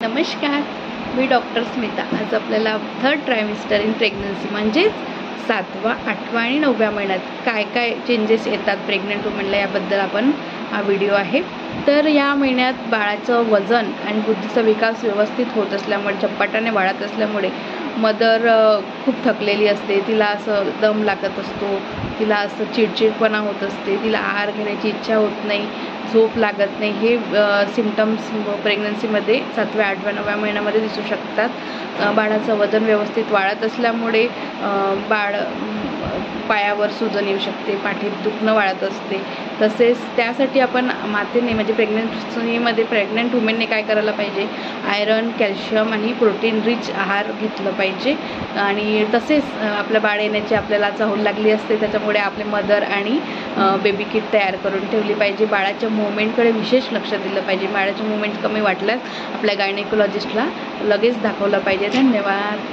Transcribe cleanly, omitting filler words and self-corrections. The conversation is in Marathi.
नमस्कार, मी डॉक्टर स्मिता। आज आपल्याला थर्ड ट्रायमिस्टर इन प्रेग्नन्सी म्हणजेच 7वा, 8वा आणि 9व्या महिन्यात काय काय चेंजेस येतात प्रेग्नंट वुमनला याबद्दल आपण हा व्हिडिओ आहे। तर या महिन्यात बाळाचं वजन आणि बुद्धीचा विकास व्यवस्थित होत असल्यामुळे, झपाट्याने वाढत असल्यामुळे मदर खूप थकलेली असते, तिला असं दम लागत असतो, तिला असं चिडचिडपणा होत असते, तिला आहार घेण्याची इच्छा होत नाही, झोप लागत नाही। हे सिम्पटम्स प्रेग्नन्सीमध्ये 7व्या, 8व्या, 9व्या महिन्यामध्ये दिसू शकतात। बाळाचं वजन व्यवस्थित वाढत असल्यामुळे बाळ पायावर सुजन येऊ शकते, पाठीत दुखणं वाढत असते। तसेच त्यासाठी आपण मातेने म्हणजे प्रेग्नन्सीमध्ये प्रेग्नंट वुमेनने काय करायला पाहिजे, आयरन, कॅल्शियम आणि प्रोटीन रिच आहार घेतलं पाहिजे। आणि तसेच आपल्या बाळ येण्याची आपल्याला चाहूल लागली असते, त्याच्यामुळे आपले मदर आणि बेबी किट तयार करून ठेवली पाहिजे। बाळाच्या मुवमेंटकडे विशेष लक्ष दिलं पाहिजे। बाळाचे मुवमेंट कमी वाटल्यास आपल्या गायनेकोलॉजिस्टला लगेच दाखवलं पाहिजे। धन्यवाद।